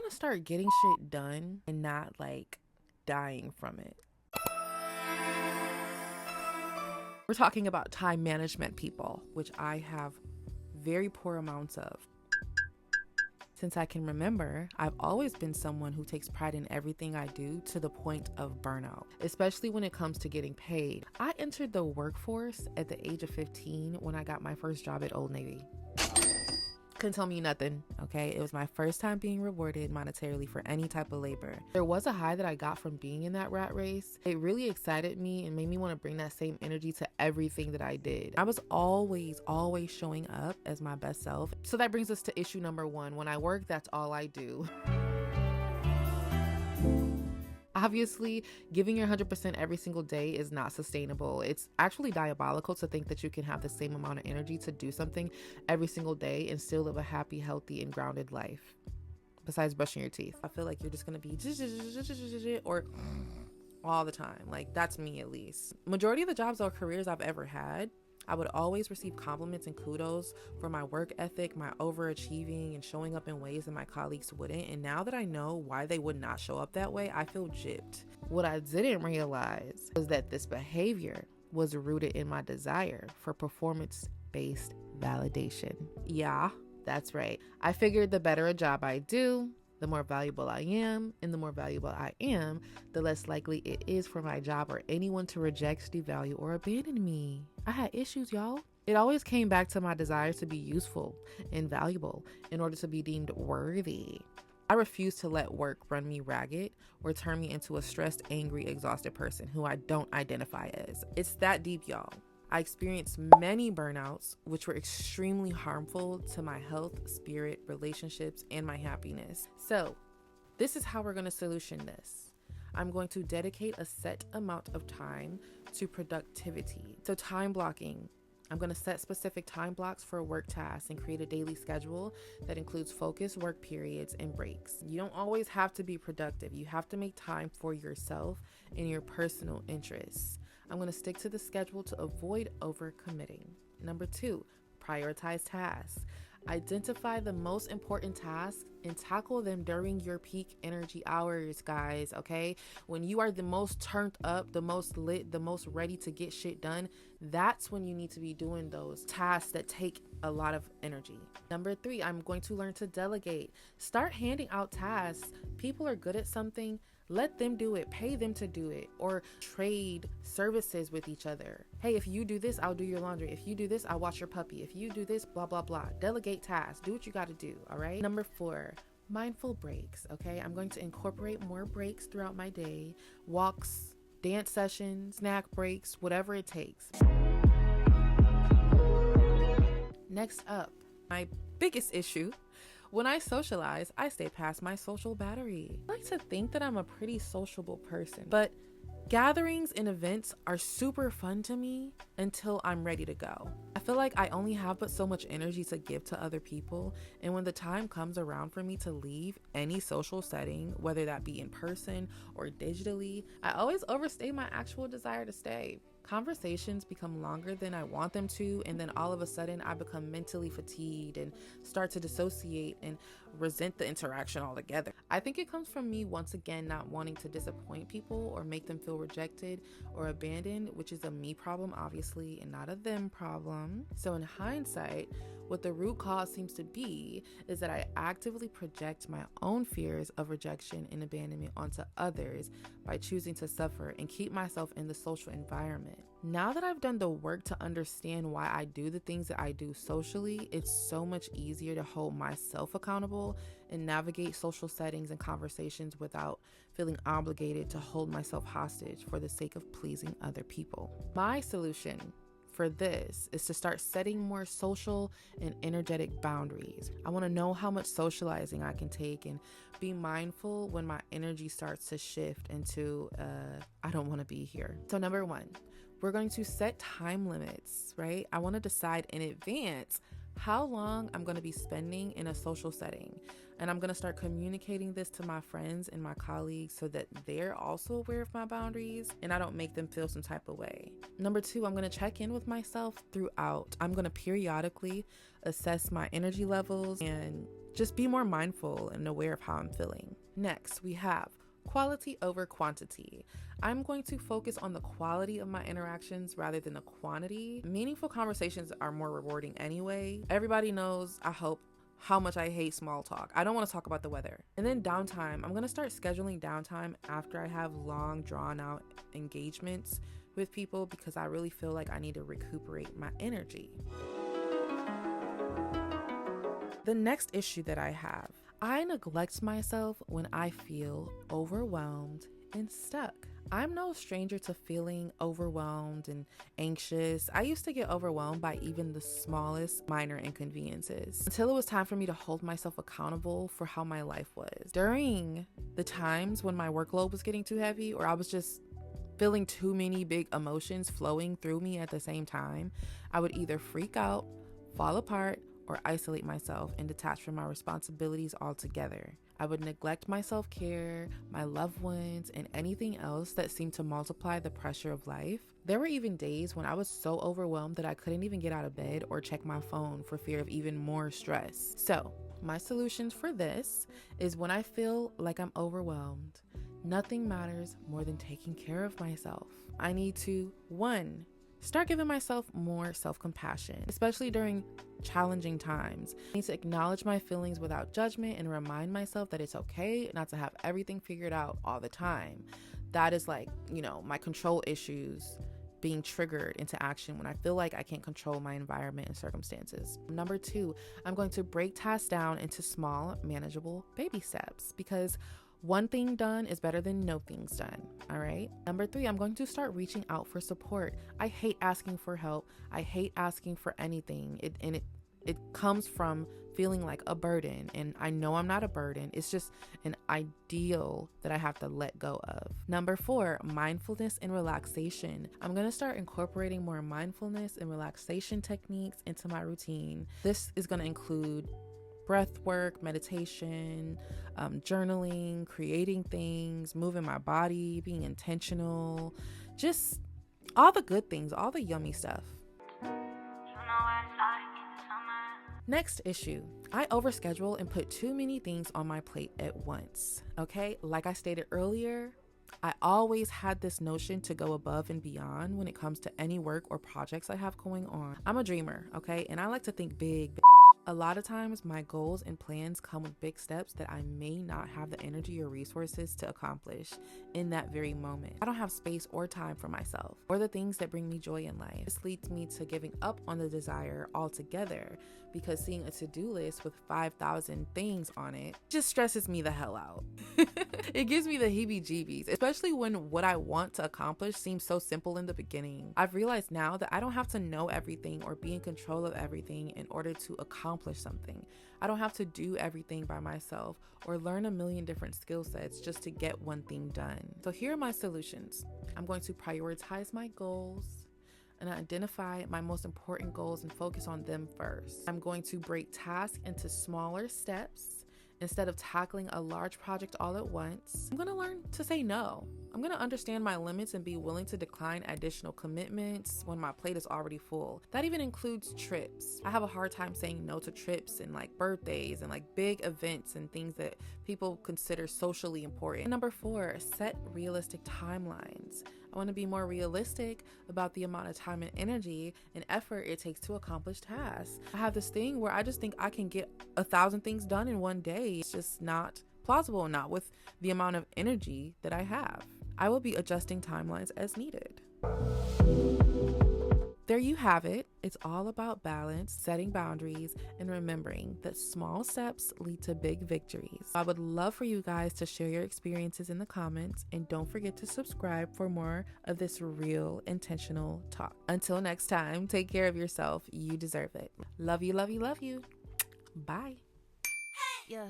want to start getting shit done and not like dying from it. We're talking about time management, people, which I have very poor amounts of. Since I can remember, I've always been someone who takes pride in everything I do to the point of burnout, especially when it comes to getting paid. I entered the workforce at the age of 15 when I got my first job at Old Navy. Couldn't tell me nothing, okay? It was my first time being rewarded monetarily for any type of labor. There was a high that I got from being in that rat race. It really excited me and made me want to bring that same energy to everything that I did. I was always showing up as my best self. So that brings us to issue number 1. When I work, that's all I do. Obviously, giving your 100% every single day is not sustainable. It's actually diabolical to think that you can have the same amount of energy to do something every single day and still live a happy, healthy, and grounded life. Besides brushing your teeth. I feel like you're just going to be or all the time. Like, that's me at least. Majority of the jobs or careers I've ever had, I would always receive compliments and kudos for my work ethic, my overachieving, and showing up in ways that my colleagues wouldn't. And now that I know why they would not show up that way, I feel gypped. What I didn't realize was that this behavior was rooted in my desire for performance-based validation. Yeah, that's right. I figured the better a job I do, the more valuable I am, and the more valuable I am, the less likely it is for my job or anyone to reject, devalue, or abandon me. I had issues, y'all. It always came back to my desire to be useful and valuable in order to be deemed worthy. I refuse to let work run me ragged or turn me into a stressed, angry, exhausted person who I don't identify as. It's that deep, y'all. I experienced many burnouts, which were extremely harmful to my health, spirit, relationships, and my happiness. So this is how we're going to solution this. I'm going to dedicate a set amount of time to productivity. So time blocking. I'm going to set specific time blocks for work tasks and create a daily schedule that includes focused work periods and breaks. You don't always have to be productive. You have to make time for yourself and your personal interests. I'm going to stick to the schedule to avoid overcommitting. Number 2, prioritize tasks. Identify the most important tasks and tackle them during your peak energy hours, guys, okay? When you are the most turned up, the most lit, the most ready to get shit done, that's when you need to be doing those tasks that take a lot of energy. Number 3, I'm going to learn to delegate. Start handing out tasks. People are good at something. Let them do it, pay them to do it, or trade services with each other. Hey, if you do this, I'll do your laundry. If you do this, I'll watch your puppy. If you do this, blah, blah, blah. Delegate tasks. Do what you got to do, all right? Number 4, mindful breaks, okay? I'm going to incorporate more breaks throughout my day, walks, dance sessions, snack breaks, whatever it takes. Next up, my biggest issue. When I socialize, I stay past my social battery. I like to think that I'm a pretty sociable person, but gatherings and events are super fun to me until I'm ready to go. I feel like I only have but so much energy to give to other people, and when the time comes around for me to leave any social setting, whether that be in person or digitally, I always overstay my actual desire to stay. Conversations become longer than I want them to, and then all of a sudden I become mentally fatigued and start to dissociate and resent the interaction altogether. I think it comes from me once again not wanting to disappoint people or make them feel rejected or abandoned, which is a me problem obviously and not a them problem. So in hindsight, what the root cause seems to be is that I actively project my own fears of rejection and abandonment onto others by choosing to suffer and keep myself in the social environment. Now that I've done the work to understand why I do the things that I do socially, it's so much easier to hold myself accountable and navigate social settings and conversations without feeling obligated to hold myself hostage for the sake of pleasing other people. My solution for this is to start setting more social and energetic boundaries. I want to know how much socializing I can take and be mindful when my energy starts to shift into I don't want to be here. So number 1, we're going to set time limits, right? I want to decide in advance how long I'm going to be spending in a social setting. And I'm going to start communicating this to my friends and my colleagues so that they're also aware of my boundaries and I don't make them feel some type of way. Number 2, I'm going to check in with myself throughout. I'm going to periodically assess my energy levels and just be more mindful and aware of how I'm feeling. Next, we have quality over quantity. I'm going to focus on the quality of my interactions rather than the quantity. Meaningful conversations are more rewarding anyway. Everybody knows, I hope, how much I hate small talk. I don't want to talk about the weather. And then downtime. I'm going to start scheduling downtime after I have long, drawn out engagements with people because I really feel like I need to recuperate my energy. The next issue that I have, I neglect myself when I feel overwhelmed and stuck. I'm no stranger to feeling overwhelmed and anxious. I used to get overwhelmed by even the smallest minor inconveniences until it was time for me to hold myself accountable for how my life was. During the times when my workload was getting too heavy or I was just feeling too many big emotions flowing through me at the same time, I would either freak out, fall apart, or isolate myself and detach from my responsibilities altogether. I would neglect my self-care, my loved ones, and anything else that seemed to multiply the pressure of life. There were even days when I was so overwhelmed that I couldn't even get out of bed or check my phone for fear of even more stress. So, my solutions for this is when I feel like I'm overwhelmed, nothing matters more than taking care of myself. I need to, 1, start giving myself more self-compassion, especially during challenging times. I need to acknowledge my feelings without judgment and remind myself that it's okay not to have everything figured out all the time. That is like, my control issues being triggered into action when I feel like I can't control my environment and circumstances. Number 2, I'm going to break tasks down into small, manageable baby steps because one thing done is better than no things done, all right? Number 3, I'm going to start reaching out for support. I hate asking for help. I hate asking for anything. It comes from feeling like a burden, and I know I'm not a burden. It's just an ideal that I have to let go of. Number 4, mindfulness and relaxation. I'm going to start incorporating more mindfulness and relaxation techniques into my routine. This is going to include breath work, meditation, journaling, creating things, moving my body, being intentional, just all the good things, all the yummy stuff. Next issue, I overschedule and put too many things on my plate at once. Okay, like I stated earlier, I always had this notion to go above and beyond when it comes to any work or projects I have going on. I'm a dreamer, okay, and I like to think big. A lot of times my goals and plans come with big steps that I may not have the energy or resources to accomplish in that very moment. I don't have space or time for myself or the things that bring me joy in life. This leads me to giving up on the desire altogether because seeing a to-do list with 5,000 things on it just stresses me the hell out. It gives me the heebie-jeebies, especially when what I want to accomplish seems so simple in the beginning. I've realized now that I don't have to know everything or be in control of everything in order to accomplish something. I don't have to do everything by myself or learn a million different skill sets just to get one thing done. So here are my solutions. I'm going to prioritize my goals and identify my most important goals and focus on them first. I'm going to break tasks into smaller steps instead of tackling a large project all at once. I'm going to learn to say no. I'm going to understand my limits and be willing to decline additional commitments when my plate is already full. That even includes trips. I have a hard time saying no to trips and like birthdays and like big events and things that people consider socially important. And number 4, set realistic timelines. I want to be more realistic about the amount of time and energy and effort it takes to accomplish tasks. I have this thing where I just think I can get 1,000 things done in one day. It's just not plausible, not with the amount of energy that I have. I will be adjusting timelines as needed. There you have it. It's all about balance, setting boundaries, and remembering that small steps lead to big victories. I would love for you guys to share your experiences in the comments, and don't forget to subscribe for more of this real, intentional talk. Until next time, take care of yourself. You deserve it. Love you, love you, love you. Bye. Yeah.